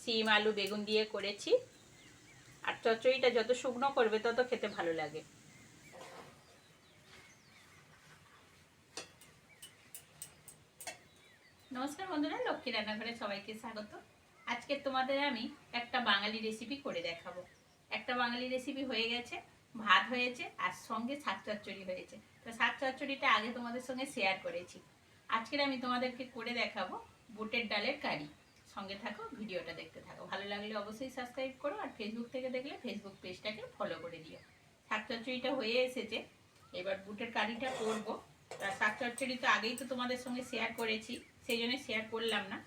সিম আলু বেগুন দিয়ে করেছি। আর চচ্চড়িটা যত শুকনো করবে তত খেতে ভালো লাগে। নমস্কার বন্ধুরা, লক্ষ্মী রান্নাঘরে সবাইকে স্বাগত। আজকে তোমাদের আমি একটা বাঙালি রেসিপি করে দেখাবো। একটা বাঙালি রেসিপি হয়ে গেছে, ভাত হয়েছে আর সঙ্গে শাক চচ্চড়ি হয়েছে। তো শাক চচ্চড়িটা আগে তোমাদের সঙ্গে শেয়ার করেছি। আজকের আমি তোমাদেরকে করে দেখাবো বুটের ডালের কারি। সঙ্গে থাকো, ভিডিওটা দেখতে থাকো। ভালো লাগলে অবশ্যই সাবস্ক্রাইব করো, আর ফেসবুক থেকে দেখলে ফেসবুক পেজটাকে ফলো করে দিও। শাক চচ্চড়িটা হয়ে এসেছে, এবার বুটের কারিটা করবো। শাক চচ্চড়ি তো আগেই তো তোমাদের সঙ্গে শেয়ার করেছি, সেই জন্য শেয়ার করলাম না।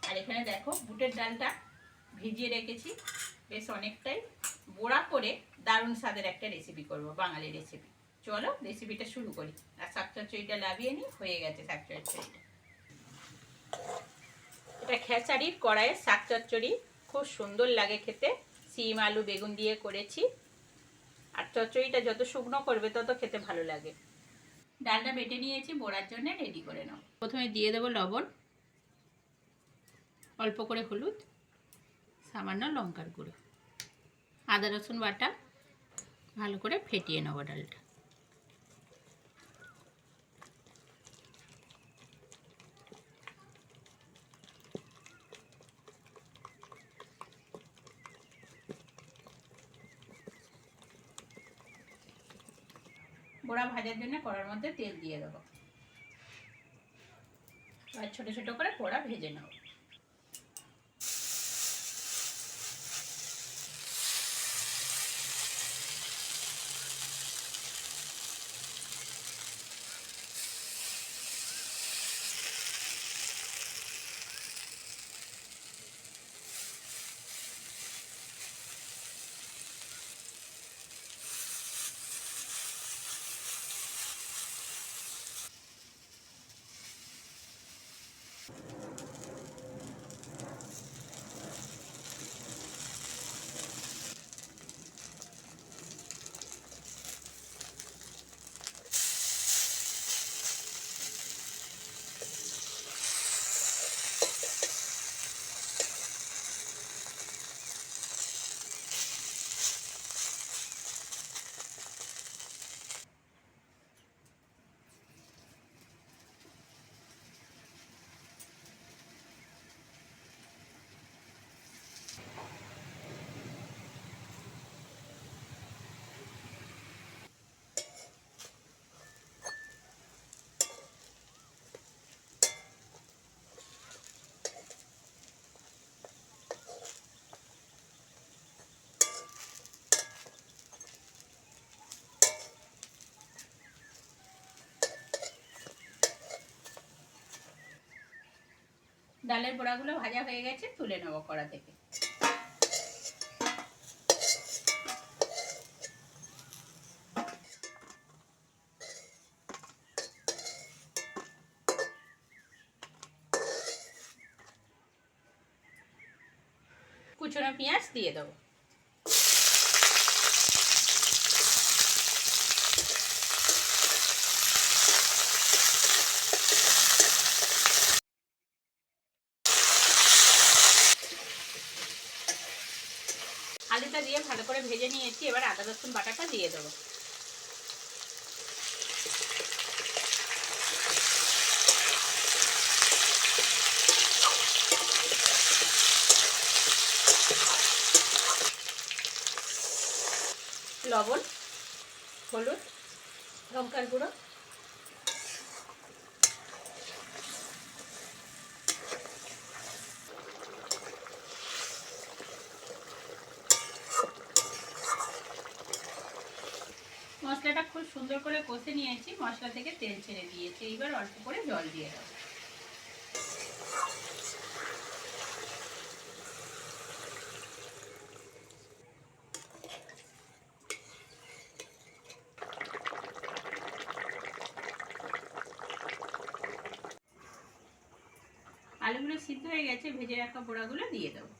আর এখানে দেখো বুটের ডালটা ভিজিয়ে রেখেছি বেশ অনেকটাই, বড়া করে দারুণ স্বাদের একটা রেসিপি করব, বাঙালি রেসিপি। চলো রেসিপিটা শুরু করি। আর শাক চচ্চড়িটা লাভিয়ে নিই, হয়ে গেছে শাক চচ্চড়িটা। এটা খেসারির কড়াইয়ের শাক চচ্চড়ি, খুব সুন্দর লাগে খেতে। সিম আলু বেগুন দিয়ে করেছি। আর চচ্চড়িটা যত শুকনো করবে তত খেতে ভালো লাগে। ডালটা বেটে নিয়েছি, বড়ার জন্য রেডি করে নাও। প্রথমে দিয়ে দেবো লবণ, অল্প করে হলুদ, সামান্য লঙ্কার গুঁড়ো, আদা রসুন বাটা, ভালো করে ফেটিয়ে নেবো ডালটা। বড়া ভাজার জন্য কড়ার মধ্যে তেল দিয়ে দেবো, আর ছোট ছোট করে বড়া ভেজে নেব। ডালের বড়াগুলো ভাজা হয়ে গেছে, তুলে নেবো কড়া থেকে। কুচনো পেঁয়াজ দিয়ে দেবো। আলুটা দিয়ে ভালো করে ভেজে নিয়েছি, এবার আদা রসুন বাটাটা দিয়ে দেবো। লবণ, হলুদ, লঙ্কার গুঁড়ো, মশলাটা খুব সুন্দর করে কষে নিয়েছি, মশলা থেকে তেল ছেড়ে দিয়েছি। এইবার অল্প করে জল দিয়ে দেবো। আলুগুলো সিদ্ধ হয়ে গেছে, ভেজে রাখা বড়াগুলো দিয়ে দেবো।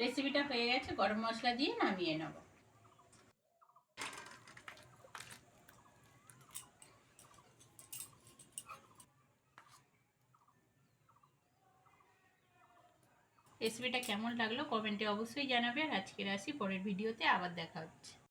রেসিপিটা হয়ে গেছে, গরম মশলা দিয়ে নামিয়ে নেব। রেসিপিটা কেমন লাগলো কমেন্টে অবশ্যই জানাবে। আর আজকের আসি, পরের ভিডিওতে আবার দেখা হচ্ছে।